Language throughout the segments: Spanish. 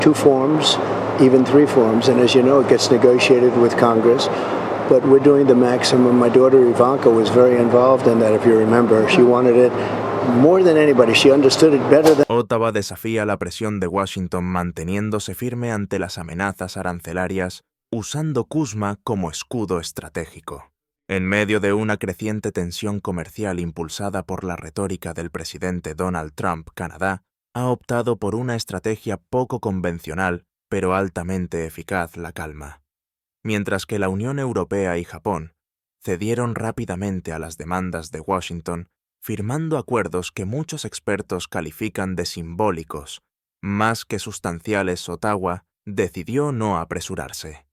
two forms, even three forms, and as you know, it gets negotiated with Congress. But we're doing the maximum. My daughter Ivanka was very involved in that, if you remember. She wanted it more than anybody. She understood it better than... Ottawa desafía la presión de Washington manteniéndose firme ante las amenazas arancelarias, usando CUSMA como escudo estratégico. En medio de una creciente tensión comercial impulsada por la retórica del presidente Donald Trump, Canadá ha optado por una estrategia poco convencional, pero altamente eficaz: la calma. Mientras que la Unión Europea y Japón cedieron rápidamente a las demandas de Washington, firmando acuerdos que muchos expertos califican de simbólicos, más que sustanciales, Ottawa decidió no apresurarse.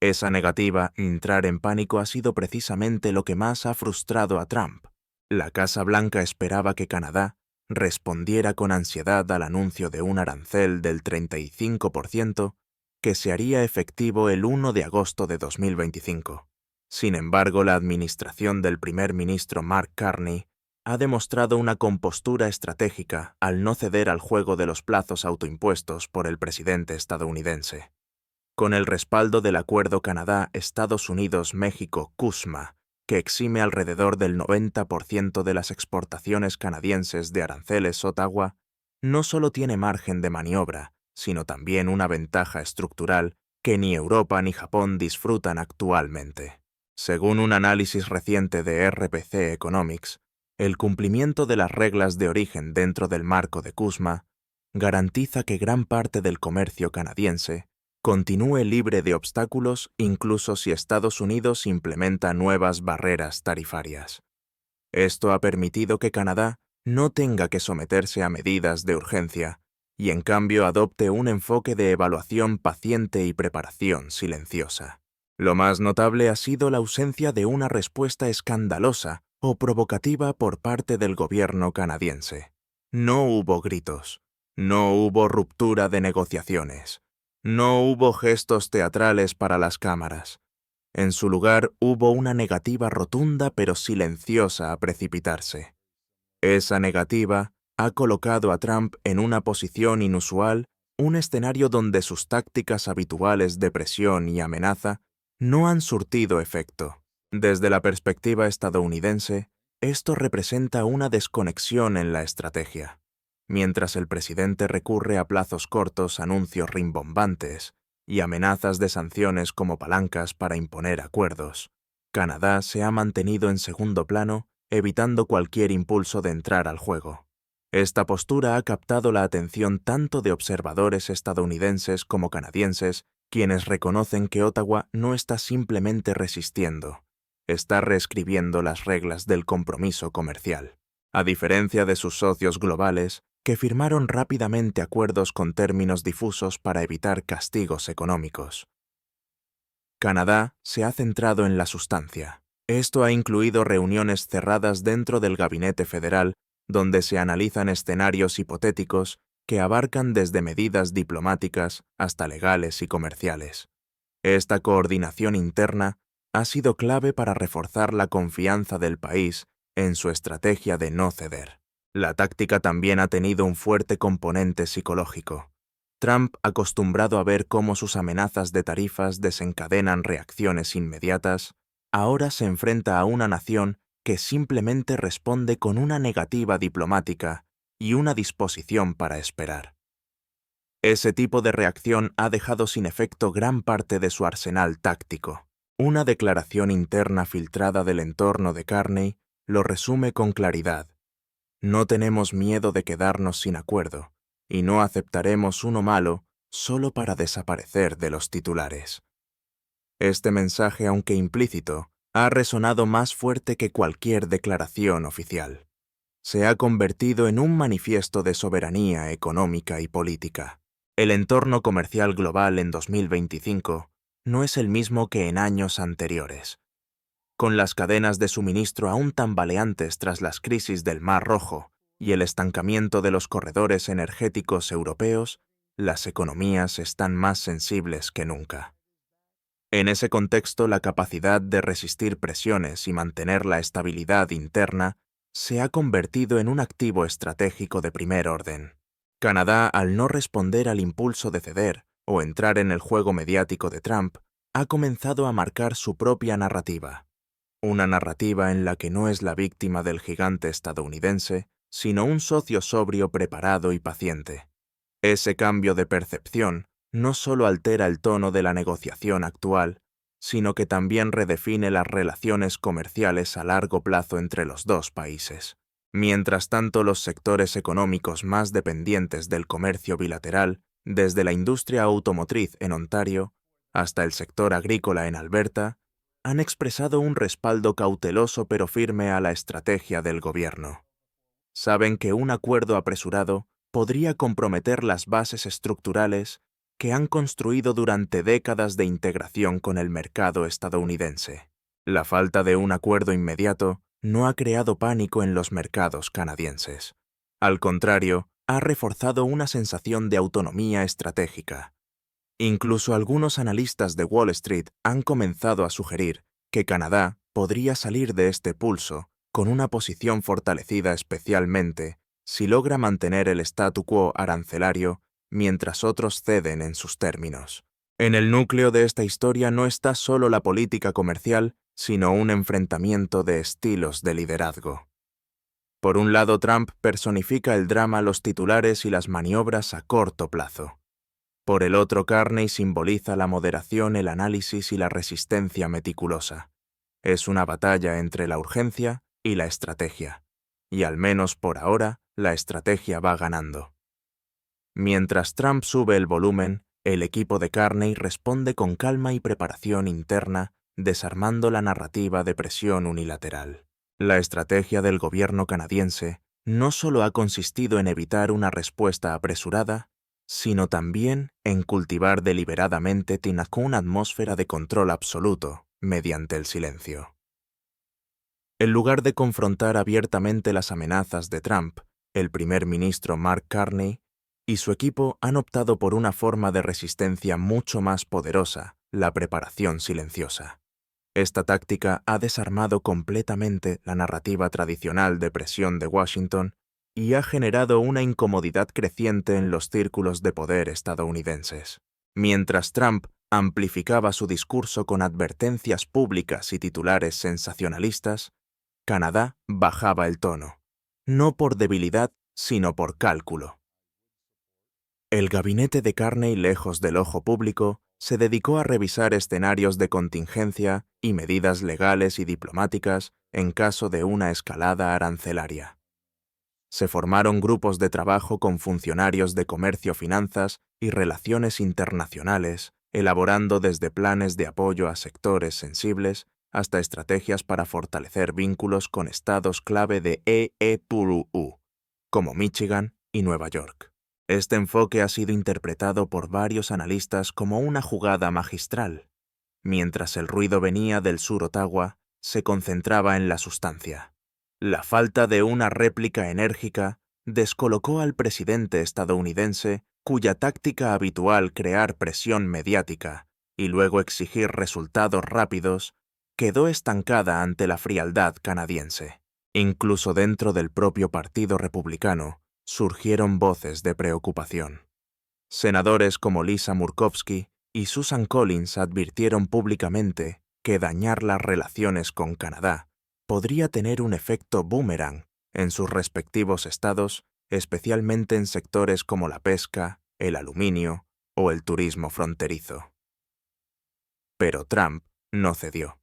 Esa negativa a entrar en pánico ha sido precisamente lo que más ha frustrado a Trump. La Casa Blanca esperaba que Canadá respondiera con ansiedad al anuncio de un arancel del 35% que se haría efectivo el 1 de agosto de 2025. Sin embargo, la administración del primer ministro Mark Carney ha demostrado una compostura estratégica al no ceder al juego de los plazos autoimpuestos por el presidente estadounidense. Con el respaldo del Acuerdo Canadá-Estados Unidos-México CUSMA, que exime alrededor del 90% de las exportaciones canadienses de aranceles, Ottawa no solo tiene margen de maniobra, sino también una ventaja estructural que ni Europa ni Japón disfrutan actualmente. Según un análisis reciente de RBC Economics, el cumplimiento de las reglas de origen dentro del marco de CUSMA garantiza que gran parte del comercio canadiense continúe libre de obstáculos incluso si Estados Unidos implementa nuevas barreras tarifarias. Esto ha permitido que Canadá no tenga que someterse a medidas de urgencia y en cambio adopte un enfoque de evaluación paciente y preparación silenciosa. Lo más notable ha sido la ausencia de una respuesta escandalosa o provocativa por parte del gobierno canadiense. No hubo gritos, no hubo ruptura de negociaciones, no hubo gestos teatrales para las cámaras. En su lugar hubo una negativa rotunda pero silenciosa a precipitarse. Esa negativa ha colocado a Trump en una posición inusual, un escenario donde sus tácticas habituales de presión y amenaza no han surtido efecto. Desde la perspectiva estadounidense, esto representa una desconexión en la estrategia. Mientras el presidente recurre a plazos cortos, anuncios rimbombantes y amenazas de sanciones como palancas para imponer acuerdos, Canadá se ha mantenido en segundo plano, evitando cualquier impulso de entrar al juego. Esta postura ha captado la atención tanto de observadores estadounidenses como canadienses, quienes reconocen que Ottawa no está simplemente resistiendo, está reescribiendo las reglas del compromiso comercial. A diferencia de sus socios globales, que firmaron rápidamente acuerdos con términos difusos para evitar castigos económicos. Canadá se ha centrado en la sustancia. Esto ha incluido reuniones cerradas dentro del Gabinete Federal, donde se analizan escenarios hipotéticos que abarcan desde medidas diplomáticas hasta legales y comerciales. Esta coordinación interna ha sido clave para reforzar la confianza del país en su estrategia de no ceder. La táctica también ha tenido un fuerte componente psicológico. Trump, acostumbrado a ver cómo sus amenazas de tarifas desencadenan reacciones inmediatas, ahora se enfrenta a una nación que simplemente responde con una negativa diplomática y una disposición para esperar. Ese tipo de reacción ha dejado sin efecto gran parte de su arsenal táctico. Una declaración interna filtrada del entorno de Carney lo resume con claridad. No tenemos miedo de quedarnos sin acuerdo, y no aceptaremos uno malo solo para desaparecer de los titulares. Este mensaje, aunque implícito, ha resonado más fuerte que cualquier declaración oficial. Se ha convertido en un manifiesto de soberanía económica y política. El entorno comercial global en 2025 no es el mismo que en años anteriores. Con las cadenas de suministro aún tambaleantes tras las crisis del Mar Rojo y el estancamiento de los corredores energéticos europeos, las economías están más sensibles que nunca. En ese contexto, la capacidad de resistir presiones y mantener la estabilidad interna se ha convertido en un activo estratégico de primer orden. Canadá, al no responder al impulso de ceder o entrar en el juego mediático de Trump, ha comenzado a marcar su propia narrativa. Una narrativa en la que no es la víctima del gigante estadounidense, sino un socio sobrio, preparado y paciente. Ese cambio de percepción no solo altera el tono de la negociación actual, sino que también redefine las relaciones comerciales a largo plazo entre los dos países. Mientras tanto, los sectores económicos más dependientes del comercio bilateral, desde la industria automotriz en Ontario hasta el sector agrícola en Alberta, han expresado un respaldo cauteloso pero firme a la estrategia del gobierno. Saben que un acuerdo apresurado podría comprometer las bases estructurales que han construido durante décadas de integración con el mercado estadounidense. La falta de un acuerdo inmediato no ha creado pánico en los mercados canadienses. Al contrario, ha reforzado una sensación de autonomía estratégica. Incluso algunos analistas de Wall Street han comenzado a sugerir que Canadá podría salir de este pulso con una posición fortalecida, especialmente si logra mantener el statu quo arancelario mientras otros ceden en sus términos. En el núcleo de esta historia no está solo la política comercial, sino un enfrentamiento de estilos de liderazgo. Por un lado, Trump personifica el drama, los titulares y las maniobras a corto plazo. Por el otro, Carney simboliza la moderación, el análisis y la resistencia meticulosa. Es una batalla entre la urgencia y la estrategia, y al menos por ahora, la estrategia va ganando. Mientras Trump sube el volumen, el equipo de Carney responde con calma y preparación interna, desarmando la narrativa de presión unilateral. La estrategia del gobierno canadiense no solo ha consistido en evitar una respuesta apresurada, sino también en cultivar deliberadamente una atmósfera de control absoluto mediante el silencio. En lugar de confrontar abiertamente las amenazas de Trump, el primer ministro Mark Carney y su equipo han optado por una forma de resistencia mucho más poderosa, la preparación silenciosa. Esta táctica ha desarmado completamente la narrativa tradicional de presión de Washington y ha generado una incomodidad creciente en los círculos de poder estadounidenses. Mientras Trump amplificaba su discurso con advertencias públicas y titulares sensacionalistas, Canadá bajaba el tono, no por debilidad, sino por cálculo. El gabinete de Carney, lejos del ojo público, se dedicó a revisar escenarios de contingencia y medidas legales y diplomáticas en caso de una escalada arancelaria. Se formaron grupos de trabajo con funcionarios de comercio, finanzas y relaciones internacionales, elaborando desde planes de apoyo a sectores sensibles hasta estrategias para fortalecer vínculos con estados clave de EEPU, como Michigan y Nueva York. Este enfoque ha sido interpretado por varios analistas como una jugada magistral. Mientras el ruido venía del sur, Ottawa se concentraba en la sustancia. La falta de una réplica enérgica descolocó al presidente estadounidense, cuya táctica habitual, crear presión mediática y luego exigir resultados rápidos, quedó estancada ante la frialdad canadiense. Incluso dentro del propio Partido Republicano surgieron voces de preocupación. Senadores como Lisa Murkowski y Susan Collins advirtieron públicamente que dañar las relaciones con Canadá podría tener un efecto boomerang en sus respectivos estados, especialmente en sectores como la pesca, el aluminio o el turismo fronterizo. Pero Trump no cedió.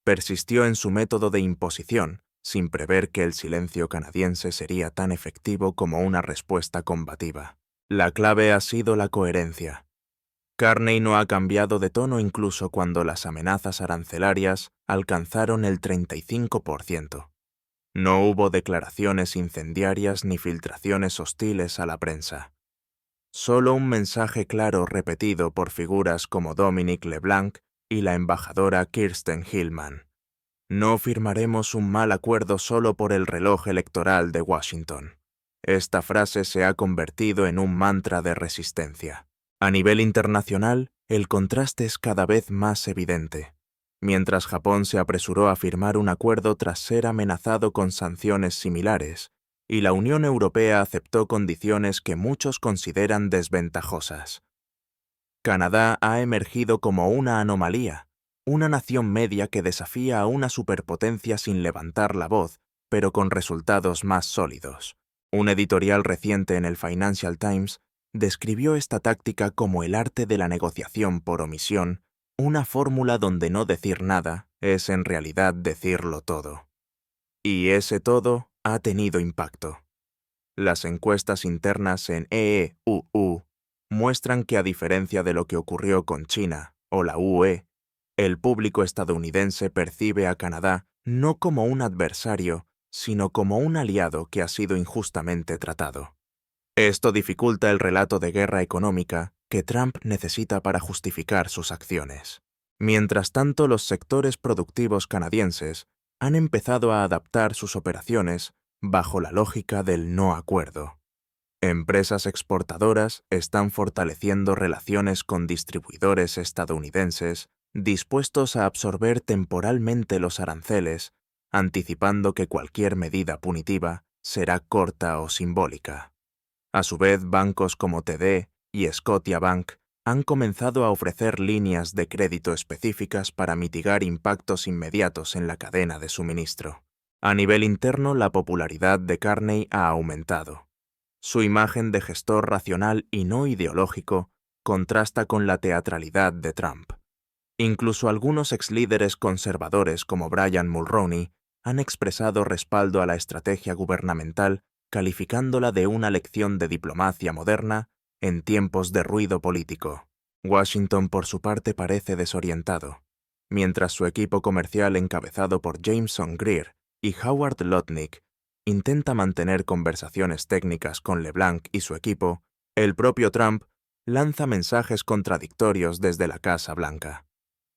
Persistió en su método de imposición, sin prever que el silencio canadiense sería tan efectivo como una respuesta combativa. La clave ha sido la coherencia. Carney no ha cambiado de tono incluso cuando las amenazas arancelarias alcanzaron el 35%. No hubo declaraciones incendiarias ni filtraciones hostiles a la prensa. Solo un mensaje claro repetido por figuras como Dominic LeBlanc y la embajadora Kirsten Hillman. No firmaremos un mal acuerdo solo por el reloj electoral de Washington. Esta frase se ha convertido en un mantra de resistencia. A nivel internacional, el contraste es cada vez más evidente. Mientras Japón se apresuró a firmar un acuerdo tras ser amenazado con sanciones similares, y la Unión Europea aceptó condiciones que muchos consideran desventajosas. Canadá ha emergido como una anomalía, una nación media que desafía a una superpotencia sin levantar la voz, pero con resultados más sólidos. Un editorial reciente en el Financial Times describió esta táctica como el arte de la negociación por omisión, una fórmula donde no decir nada es en realidad decirlo todo. Y ese todo ha tenido impacto. Las encuestas internas en EEUU muestran que, a diferencia de lo que ocurrió con China o la UE, el público estadounidense percibe a Canadá no como un adversario, sino como un aliado que ha sido injustamente tratado. Esto dificulta el relato de guerra económica que Trump necesita para justificar sus acciones. Mientras tanto, los sectores productivos canadienses han empezado a adaptar sus operaciones bajo la lógica del no acuerdo. Empresas exportadoras están fortaleciendo relaciones con distribuidores estadounidenses dispuestos a absorber temporalmente los aranceles, anticipando que cualquier medida punitiva será corta o simbólica. A su vez, bancos como TD y Scotiabank han comenzado a ofrecer líneas de crédito específicas para mitigar impactos inmediatos en la cadena de suministro. A nivel interno, la popularidad de Carney ha aumentado. Su imagen de gestor racional y no ideológico contrasta con la teatralidad de Trump. Incluso algunos exlíderes conservadores como Brian Mulroney han expresado respaldo a la estrategia gubernamental, calificándola de una lección de diplomacia moderna en tiempos de ruido político. Washington, por su parte, parece desorientado. Mientras su equipo comercial, encabezado por Jameson Greer y Howard Lutnick, intenta mantener conversaciones técnicas con LeBlanc y su equipo, el propio Trump lanza mensajes contradictorios desde la Casa Blanca.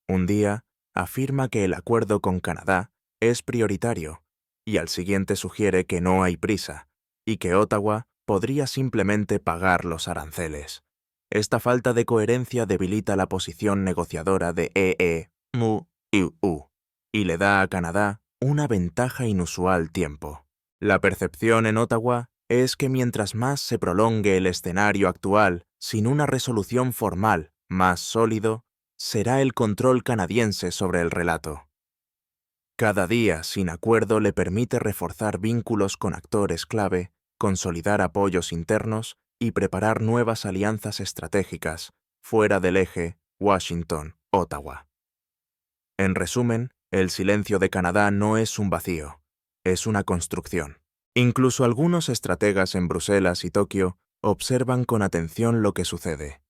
Un día, afirma que el acuerdo con Canadá es prioritario, y al siguiente sugiere que no hay prisa, y que Ottawa podría simplemente pagar los aranceles. Esta falta de coherencia debilita la posición negociadora de EEUU y le da a Canadá una ventaja inusual tiempo. La percepción en Ottawa es que mientras más se prolongue el escenario actual sin una resolución formal más sólido, será el control canadiense sobre el relato. Cada día sin acuerdo le permite reforzar vínculos con actores clave, consolidar apoyos internos y preparar nuevas alianzas estratégicas fuera del eje Washington-Ottawa. En resumen, el silencio de Canadá no es un vacío, es una construcción. Incluso algunos estrategas en Bruselas y Tokio observan con atención lo que sucede.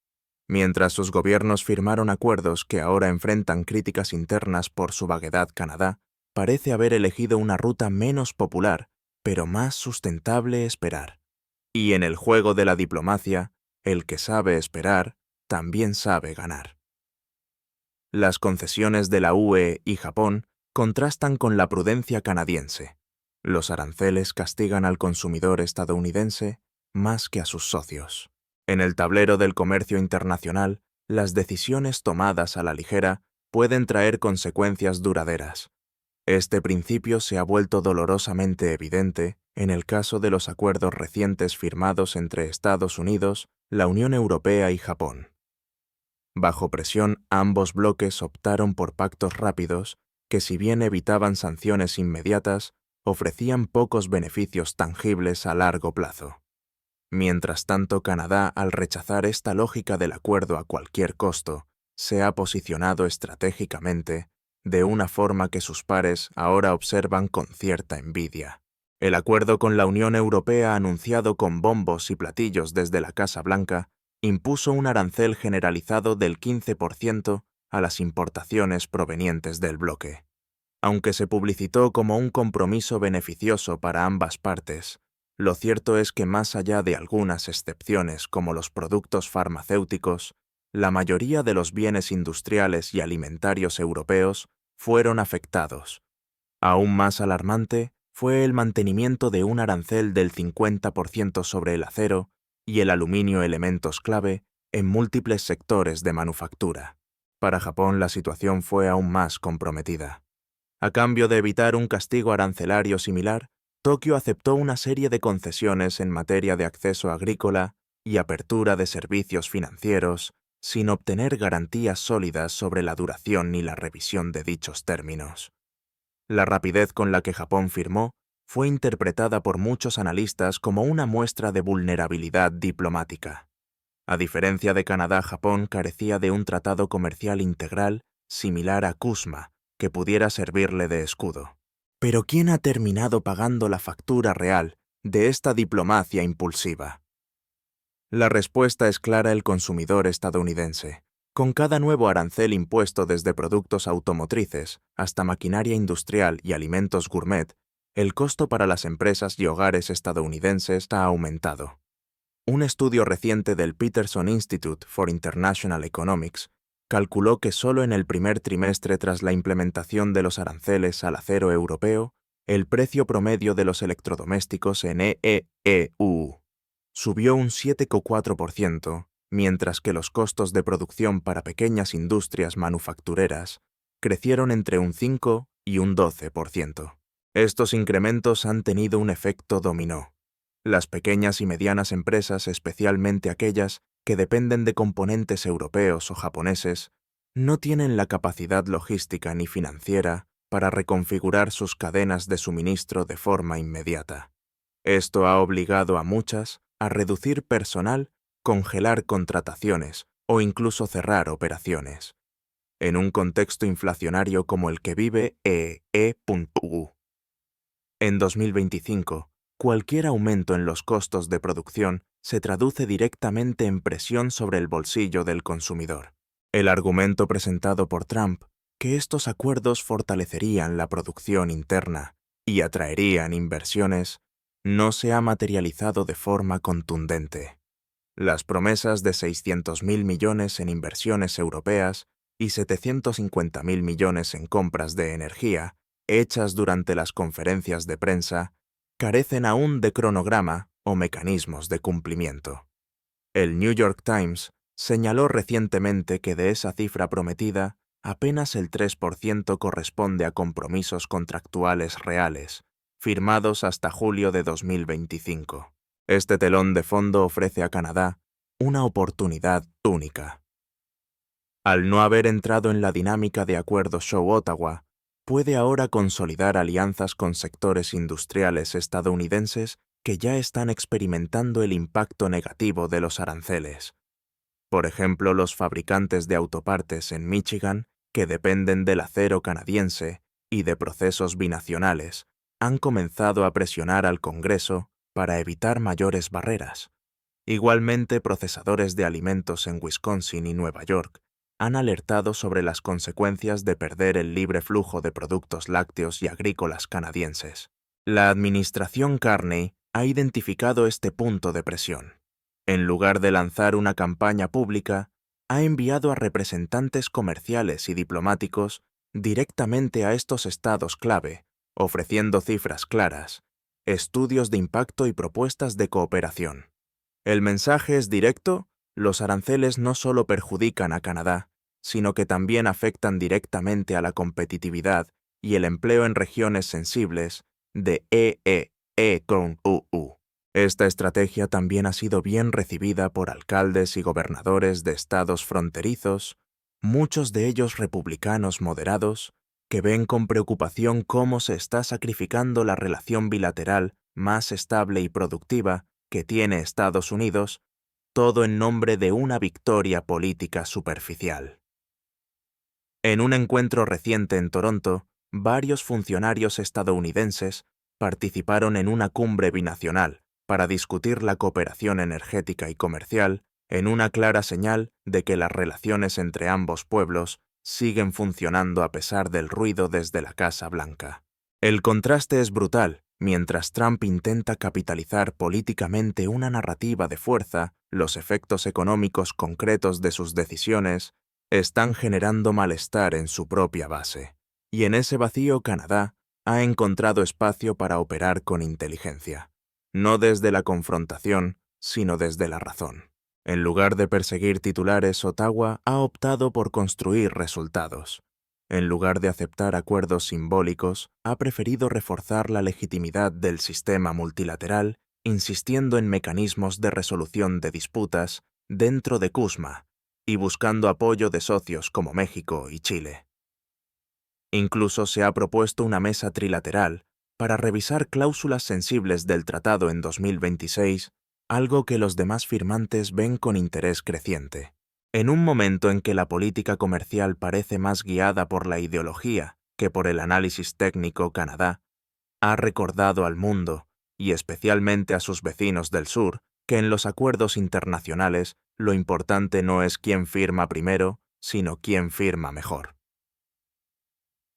Mientras sus gobiernos firmaron acuerdos que ahora enfrentan críticas internas por su vaguedad, Canadá parece haber elegido una ruta menos popular, pero más sustentable esperar. Y en el juego de la diplomacia, el que sabe esperar también sabe ganar. Las concesiones de la UE y Japón contrastan con la prudencia canadiense. Los aranceles castigan al consumidor estadounidense más que a sus socios. En el tablero del comercio internacional, las decisiones tomadas a la ligera pueden traer consecuencias duraderas. Este principio se ha vuelto dolorosamente evidente en el caso de los acuerdos recientes firmados entre Estados Unidos, la Unión Europea y Japón. Bajo presión, ambos bloques optaron por pactos rápidos que, si bien evitaban sanciones inmediatas, ofrecían pocos beneficios tangibles a largo plazo. Mientras tanto, Canadá, al rechazar esta lógica del acuerdo a cualquier costo, se ha posicionado estratégicamente de una forma que sus pares ahora observan con cierta envidia. El acuerdo con la Unión Europea, anunciado con bombos y platillos desde la Casa Blanca, impuso un arancel generalizado del 15% a las importaciones provenientes del bloque. Aunque se publicitó como un compromiso beneficioso para ambas partes, lo cierto es que, más allá de algunas excepciones como los productos farmacéuticos, la mayoría de los bienes industriales y alimentarios europeos fueron afectados. Aún más alarmante fue el mantenimiento de un arancel del 50% sobre el acero y el aluminio, elementos clave en múltiples sectores de manufactura. Para Japón, la situación fue aún más comprometida. A cambio de evitar un castigo arancelario similar, Tokio aceptó una serie de concesiones en materia de acceso agrícola y apertura de servicios financieros, sin obtener garantías sólidas sobre la duración ni la revisión de dichos términos. La rapidez con la que Japón firmó fue interpretada por muchos analistas como una muestra de vulnerabilidad diplomática. A diferencia de Canadá, Japón carecía de un tratado comercial integral similar a CUSMA, que pudiera servirle de escudo. Pero ¿quién ha terminado pagando la factura real de esta diplomacia impulsiva? La respuesta es clara: el consumidor estadounidense. Con cada nuevo arancel impuesto desde productos automotrices hasta maquinaria industrial y alimentos gourmet, el costo para las empresas y hogares estadounidenses ha aumentado. Un estudio reciente del Peterson Institute for International Economics calculó que solo en el primer trimestre tras la implementación de los aranceles al acero europeo, el precio promedio de los electrodomésticos en EU subió un 7,4%, mientras que los costos de producción para pequeñas industrias manufactureras crecieron entre un 5 y un 12%. Estos incrementos han tenido un efecto dominó. Las pequeñas y medianas empresas, especialmente aquellas que dependen de componentes europeos o japoneses, no tienen la capacidad logística ni financiera para reconfigurar sus cadenas de suministro de forma inmediata. Esto ha obligado a muchas a reducir personal, congelar contrataciones o incluso cerrar operaciones. En un contexto inflacionario como el que vive EE.U. En 2025, cualquier aumento en los costos de producción se traduce directamente en presión sobre el bolsillo del consumidor. El argumento presentado por Trump, que estos acuerdos fortalecerían la producción interna y atraerían inversiones, no se ha materializado de forma contundente. Las promesas de 600.000 millones en inversiones europeas y 750.000 millones en compras de energía, hechas durante las conferencias de prensa, carecen aún de cronograma o mecanismos de cumplimiento. El New York Times señaló recientemente que de esa cifra prometida, apenas el 3% corresponde a compromisos contractuales reales, firmados hasta julio de 2025. Este telón de fondo ofrece a Canadá una oportunidad única. Al no haber entrado en la dinámica de Acuerdo Show-Ottawa, puede ahora consolidar alianzas con sectores industriales estadounidenses que ya están experimentando el impacto negativo de los aranceles. Por ejemplo, los fabricantes de autopartes en Michigan, que dependen del acero canadiense y de procesos binacionales, han comenzado a presionar al Congreso para evitar mayores barreras. Igualmente, procesadores de alimentos en Wisconsin y Nueva York han alertado sobre las consecuencias de perder el libre flujo de productos lácteos y agrícolas canadienses. La administración Carney ha identificado este punto de presión. En lugar de lanzar una campaña pública, ha enviado a representantes comerciales y diplomáticos directamente a estos estados clave, ofreciendo cifras claras, estudios de impacto y propuestas de cooperación. El mensaje es directo: los aranceles no solo perjudican a Canadá, sino que también afectan directamente a la competitividad y el empleo en regiones sensibles de EEE.UU. Esta estrategia también ha sido bien recibida por alcaldes y gobernadores de estados fronterizos, muchos de ellos republicanos moderados, que ven con preocupación cómo se está sacrificando la relación bilateral más estable y productiva que tiene Estados Unidos, todo en nombre de una victoria política superficial. En un encuentro reciente en Toronto, varios funcionarios estadounidenses participaron en una cumbre binacional para discutir la cooperación energética y comercial, en una clara señal de que las relaciones entre ambos pueblos siguen funcionando a pesar del ruido desde la Casa Blanca. El contraste es brutal. Mientras Trump intenta capitalizar políticamente una narrativa de fuerza, los efectos económicos concretos de sus decisiones están generando malestar en su propia base. Y en ese vacío, Canadá ha encontrado espacio para operar con inteligencia, no desde la confrontación, sino desde la razón. En lugar de perseguir titulares, Ottawa ha optado por construir resultados. En lugar de aceptar acuerdos simbólicos, ha preferido reforzar la legitimidad del sistema multilateral, insistiendo en mecanismos de resolución de disputas dentro de CUSMA y buscando apoyo de socios como México y Chile. Incluso se ha propuesto una mesa trilateral para revisar cláusulas sensibles del tratado en 2026, algo que los demás firmantes ven con interés creciente. En un momento en que la política comercial parece más guiada por la ideología que por el análisis técnico, Canadá ha recordado al mundo, y especialmente a sus vecinos del sur, que en los acuerdos internacionales lo importante no es quién firma primero, sino quién firma mejor.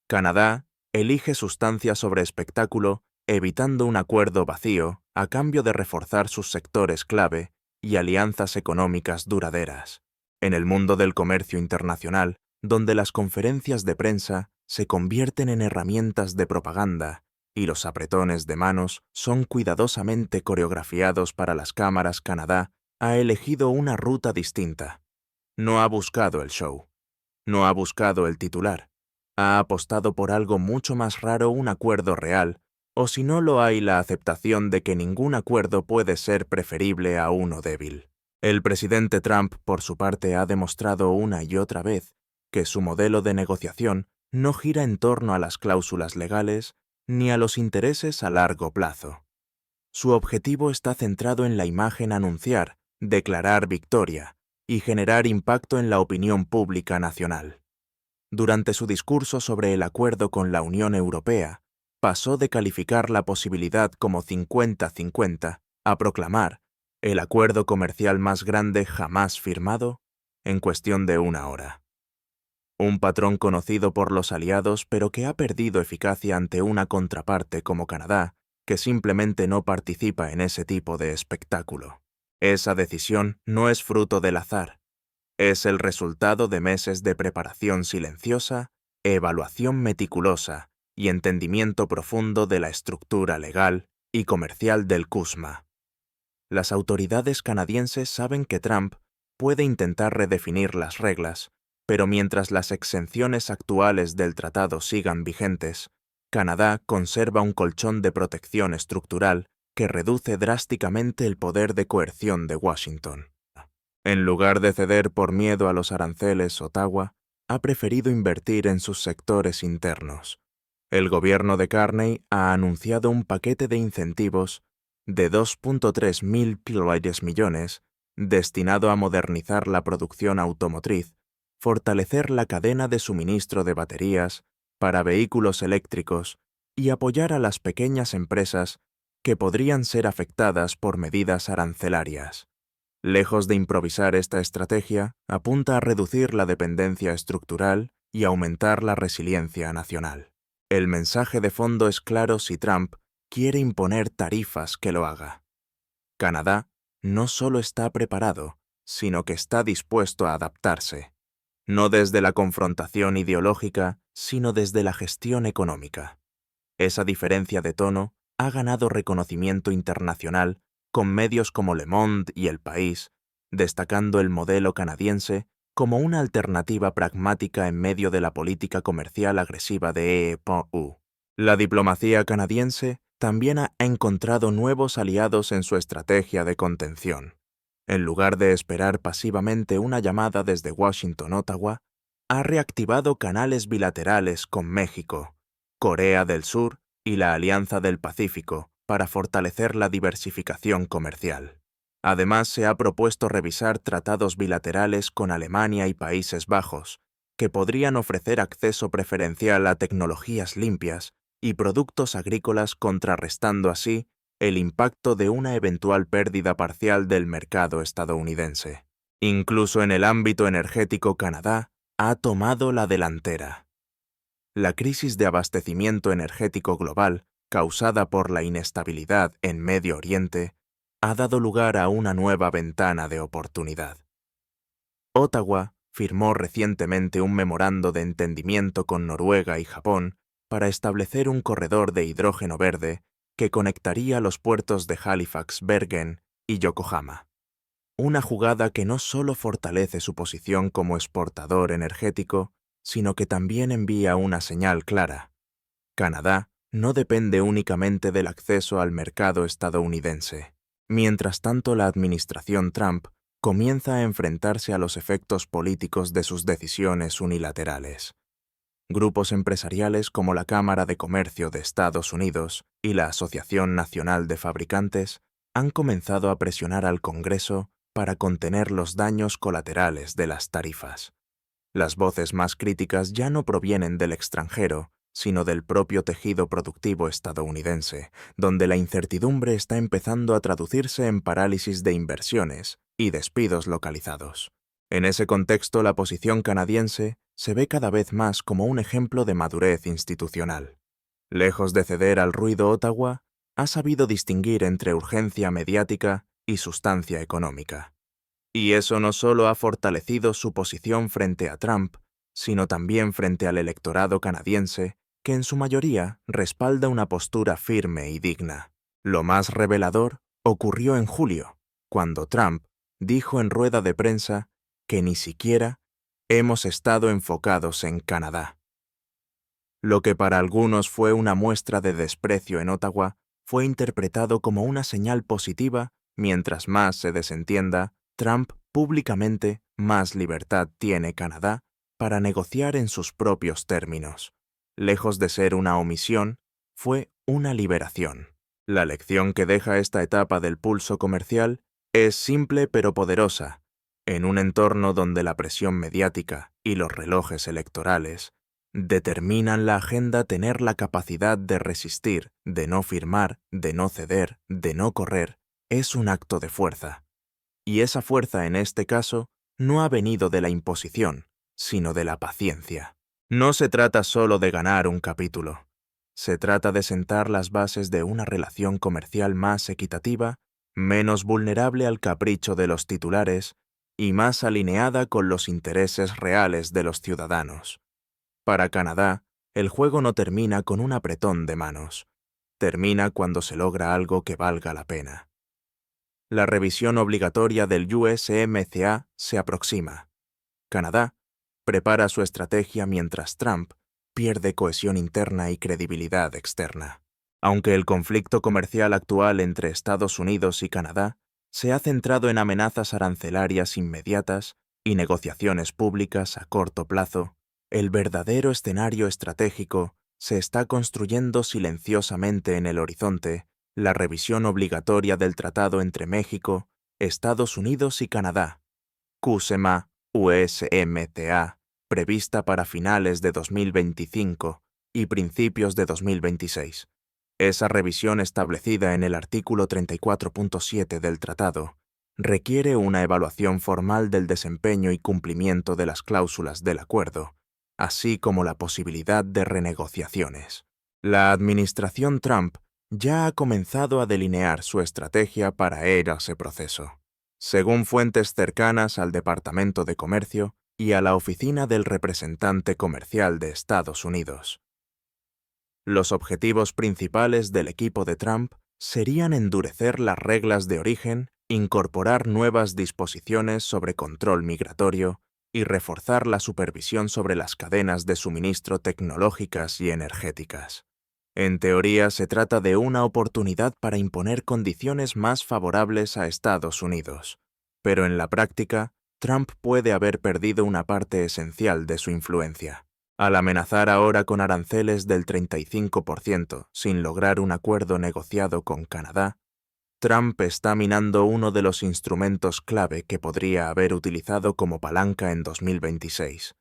Canadá elige sustancia sobre espectáculo, evitando un acuerdo vacío a cambio de reforzar sus sectores clave y alianzas económicas duraderas. En el mundo del comercio internacional, donde las conferencias de prensa se convierten en herramientas de propaganda y los apretones de manos son cuidadosamente coreografiados para las cámaras, Canadá ha elegido una ruta distinta. No ha buscado el show, no ha buscado el titular, ha apostado por algo mucho más raro, un acuerdo real, o si no lo hay, la aceptación de que ningún acuerdo puede ser preferible a uno débil. El presidente Trump, por su parte, ha demostrado una y otra vez que su modelo de negociación no gira en torno a las cláusulas legales ni a los intereses a largo plazo. Su objetivo está centrado en la imagen, anunciar, declarar victoria y generar impacto en la opinión pública nacional. Durante su discurso sobre el acuerdo con la Unión Europea, pasó de calificar la posibilidad como 50-50 a proclamar el acuerdo comercial más grande jamás firmado en cuestión de una hora. Un patrón conocido por los aliados, pero que ha perdido eficacia ante una contraparte como Canadá, que simplemente no participa en ese tipo de espectáculo. Esa decisión no es fruto del azar. Es el resultado de meses de preparación silenciosa, evaluación meticulosa y entendimiento profundo de la estructura legal y comercial del CUSMA. Las autoridades canadienses saben que Trump puede intentar redefinir las reglas, pero mientras las exenciones actuales del tratado sigan vigentes, Canadá conserva un colchón de protección estructural que reduce drásticamente el poder de coerción de Washington. En lugar de ceder por miedo a los aranceles, Ottawa ha preferido invertir en sus sectores internos. El gobierno de Carney ha anunciado un paquete de incentivos de 2.3 mil millones destinado a modernizar la producción automotriz, fortalecer la cadena de suministro de baterías para vehículos eléctricos y apoyar a las pequeñas empresas que podrían ser afectadas por medidas arancelarias. Lejos de improvisar, esta estrategia apunta a reducir la dependencia estructural y aumentar la resiliencia nacional. El mensaje de fondo es claro: si Trump quiere imponer tarifas, que lo haga. Canadá no solo está preparado, sino que está dispuesto a adaptarse, no desde la confrontación ideológica, sino desde la gestión económica. Esa diferencia de tono ha ganado reconocimiento internacional, con medios como Le Monde y El País destacando el modelo canadiense como una alternativa pragmática en medio de la política comercial agresiva de EU. La diplomacia canadiense también ha encontrado nuevos aliados en su estrategia de contención. En lugar de esperar pasivamente una llamada desde Washington, Ottawa, ha reactivado canales bilaterales con México, Corea del Sur y la Alianza del Pacífico para fortalecer la diversificación comercial. Además, se ha propuesto revisar tratados bilaterales con Alemania y Países Bajos, que podrían ofrecer acceso preferencial a tecnologías limpias y productos agrícolas, contrarrestando así el impacto de una eventual pérdida parcial del mercado estadounidense. Incluso en el ámbito energético, Canadá ha tomado la delantera. La crisis de abastecimiento energético global, causada por la inestabilidad en Medio Oriente, ha dado lugar a una nueva ventana de oportunidad. Ottawa firmó recientemente un memorando de entendimiento con Noruega y Japón para establecer un corredor de hidrógeno verde que conectaría los puertos de Halifax, Bergen y Yokohama. Una jugada que no solo fortalece su posición como exportador energético, sino que también envía una señal clara. Canadá no depende únicamente del acceso al mercado estadounidense. Mientras tanto, la administración Trump comienza a enfrentarse a los efectos políticos de sus decisiones unilaterales. Grupos empresariales como la Cámara de Comercio de Estados Unidos y la Asociación Nacional de Fabricantes han comenzado a presionar al Congreso para contener los daños colaterales de las tarifas. Las voces más críticas ya no provienen del extranjero, sino del propio tejido productivo estadounidense, donde la incertidumbre está empezando a traducirse en parálisis de inversiones y despidos localizados. En ese contexto, la posición canadiense se ve cada vez más como un ejemplo de madurez institucional. Lejos de ceder al ruido, Ottawa ha sabido distinguir entre urgencia mediática y sustancia económica. Y eso no solo ha fortalecido su posición frente a Trump, sino también frente al electorado canadiense, que en su mayoría respalda una postura firme y digna. Lo más revelador ocurrió en julio, cuando Trump dijo en rueda de prensa que ni siquiera hemos estado enfocados en Canadá. Lo que para algunos fue una muestra de desprecio en Ottawa fue interpretado como una señal positiva. Mientras más se desentienda, Trump públicamente, más libertad tiene Canadá para negociar en sus propios términos. Lejos de ser una omisión, fue una liberación. La lección que deja esta etapa del pulso comercial es simple pero poderosa. En un entorno donde la presión mediática y los relojes electorales determinan la agenda, tener la capacidad de resistir, de no firmar, de no ceder, de no correr, es un acto de fuerza. Y esa fuerza en este caso no ha venido de la imposición, sino de la paciencia. No se trata solo de ganar un capítulo. Se trata de sentar las bases de una relación comercial más equitativa, menos vulnerable al capricho de los titulares y más alineada con los intereses reales de los ciudadanos. Para Canadá, el juego no termina con un apretón de manos. Termina cuando se logra algo que valga la pena. La revisión obligatoria del USMCA se aproxima. Canadá prepara su estrategia mientras Trump pierde cohesión interna y credibilidad externa. Aunque el conflicto comercial actual entre Estados Unidos y Canadá se ha centrado en amenazas arancelarias inmediatas y negociaciones públicas a corto plazo, el verdadero escenario estratégico se está construyendo silenciosamente en el horizonte. La revisión obligatoria del tratado entre México, Estados Unidos y Canadá, CUSMA-USMCA, prevista para finales de 2025 y principios de 2026. Esa revisión, establecida en el artículo 34.7 del tratado, requiere una evaluación formal del desempeño y cumplimiento de las cláusulas del acuerdo, así como la posibilidad de renegociaciones. La administración Trump ya ha comenzado a delinear su estrategia para ese proceso. Según fuentes cercanas al Departamento de Comercio y a la Oficina del Representante Comercial de Estados Unidos, los objetivos principales del equipo de Trump serían endurecer las reglas de origen, incorporar nuevas disposiciones sobre control migratorio y reforzar la supervisión sobre las cadenas de suministro tecnológicas y energéticas. En teoría, se trata de una oportunidad para imponer condiciones más favorables a Estados Unidos, pero en la práctica, Trump puede haber perdido una parte esencial de su influencia. Al amenazar ahora con aranceles del 35% sin lograr un acuerdo negociado con Canadá, Trump está minando uno de los instrumentos clave que podría haber utilizado como palanca en 2026.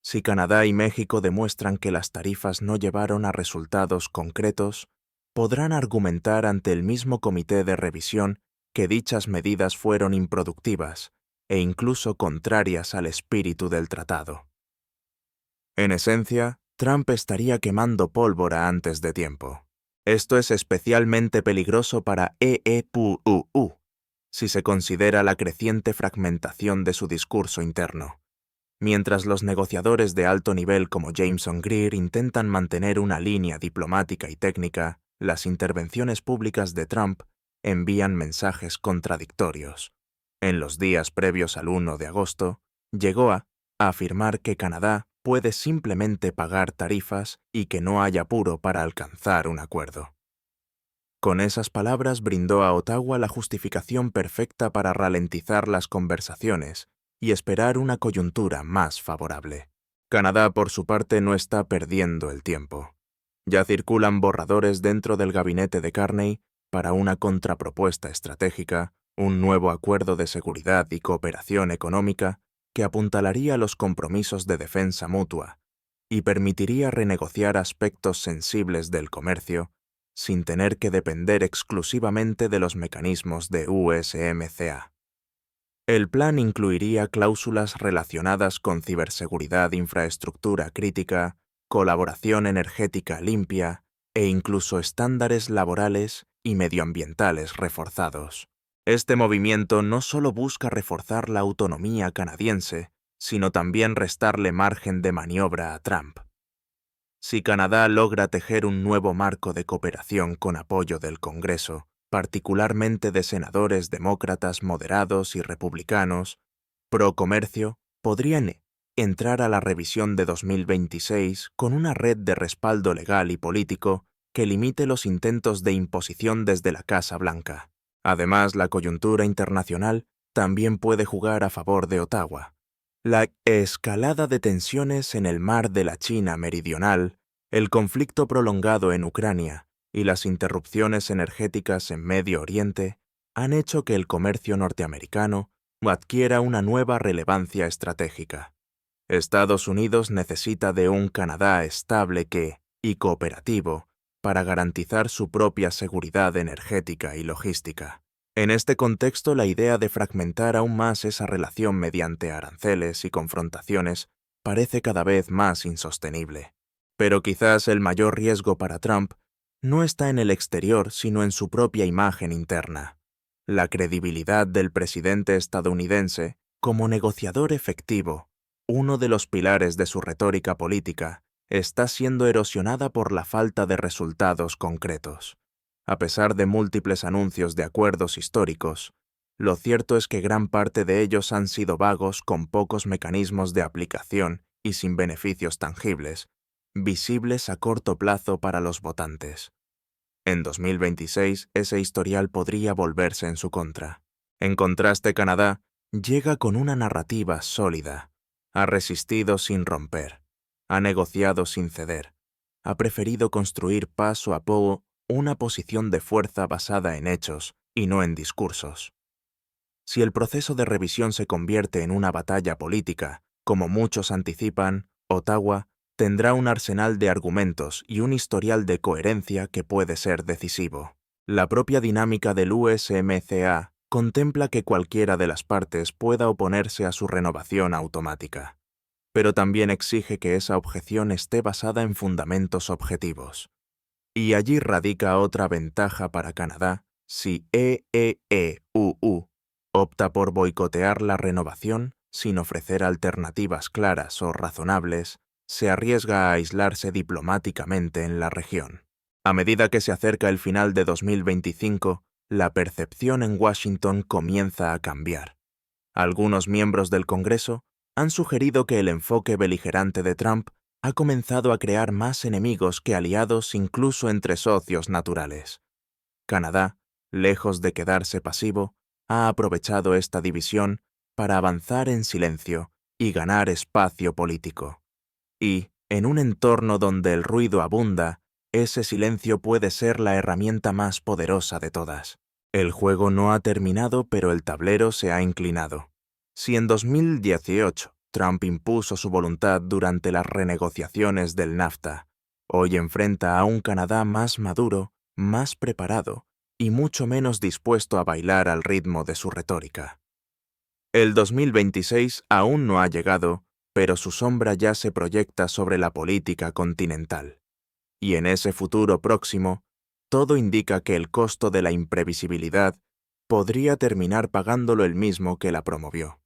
Si Canadá y México demuestran que las tarifas no llevaron a resultados concretos, podrán argumentar ante el mismo comité de revisión que dichas medidas fueron improductivas e incluso contrarias al espíritu del tratado. En esencia, Trump estaría quemando pólvora antes de tiempo. Esto es especialmente peligroso para EEPUU, si se considera la creciente fragmentación de su discurso interno. Mientras los negociadores de alto nivel como Jameson Greer intentan mantener una línea diplomática y técnica, las intervenciones públicas de Trump envían mensajes contradictorios. En los días previos al 1 de agosto, llegó a afirmar que Canadá puede simplemente pagar tarifas y que no haya apuro para alcanzar un acuerdo. Con esas palabras brindó a Ottawa la justificación perfecta para ralentizar las conversaciones y esperar una coyuntura más favorable. Canadá, por su parte, no está perdiendo el tiempo. Ya circulan borradores dentro del gabinete de Carney para una contrapropuesta estratégica, un nuevo acuerdo de seguridad y cooperación económica que apuntalaría los compromisos de defensa mutua y permitiría renegociar aspectos sensibles del comercio sin tener que depender exclusivamente de los mecanismos de USMCA. El plan incluiría cláusulas relacionadas con ciberseguridad, infraestructura crítica, colaboración energética limpia e incluso estándares laborales y medioambientales reforzados. Este movimiento no solo busca reforzar la autonomía canadiense, sino también restarle margen de maniobra a Trump. Si Canadá logra tejer un nuevo marco de cooperación con apoyo del Congreso, particularmente de senadores demócratas moderados y republicanos, pro comercio, podrían entrar a la revisión de 2026 con una red de respaldo legal y político que limite los intentos de imposición desde la Casa Blanca. Además, la coyuntura internacional también puede jugar a favor de Ottawa. La escalada de tensiones en el mar de la China Meridional, el conflicto prolongado en Ucrania y las interrupciones energéticas en Medio Oriente han hecho que el comercio norteamericano adquiera una nueva relevancia estratégica. Estados Unidos necesita de un Canadá estable y cooperativo para garantizar su propia seguridad energética y logística. En este contexto, la idea de fragmentar aún más esa relación mediante aranceles y confrontaciones parece cada vez más insostenible. Pero quizás el mayor riesgo para Trump no está en el exterior, sino en su propia imagen interna. La credibilidad del presidente estadounidense como negociador efectivo, uno de los pilares de su retórica política, está siendo erosionada por la falta de resultados concretos. A pesar de múltiples anuncios de acuerdos históricos, lo cierto es que gran parte de ellos han sido vagos, con pocos mecanismos de aplicación y sin beneficios tangibles, visibles a corto plazo para los votantes. En 2026, ese historial podría volverse en su contra. En contraste, Canadá llega con una narrativa sólida. Ha resistido sin romper. Ha negociado sin ceder. Ha preferido construir paso a poco una posición de fuerza basada en hechos y no en discursos. Si el proceso de revisión se convierte en una batalla política, como muchos anticipan, Ottawa tendrá un arsenal de argumentos y un historial de coherencia que puede ser decisivo. La propia dinámica del USMCA contempla que cualquiera de las partes pueda oponerse a su renovación automática, pero también exige que esa objeción esté basada en fundamentos objetivos. Y allí radica otra ventaja para Canadá si EEEUU opta por boicotear la renovación sin ofrecer alternativas claras o razonables, se arriesga a aislarse diplomáticamente en la región. A medida que se acerca el final de 2025, la percepción en Washington comienza a cambiar. Algunos miembros del Congreso han sugerido que el enfoque beligerante de Trump ha comenzado a crear más enemigos que aliados incluso entre socios naturales. Canadá, lejos de quedarse pasivo, ha aprovechado esta división para avanzar en silencio y ganar espacio político. Y, en un entorno donde el ruido abunda, ese silencio puede ser la herramienta más poderosa de todas. El juego no ha terminado, pero el tablero se ha inclinado. Si en 2018 Trump impuso su voluntad durante las renegociaciones del NAFTA, hoy enfrenta a un Canadá más maduro, más preparado y mucho menos dispuesto a bailar al ritmo de su retórica. El 2026 aún no ha llegado, pero su sombra ya se proyecta sobre la política continental. Y en ese futuro próximo, todo indica que el costo de la imprevisibilidad podría terminar pagándolo el mismo que la promovió.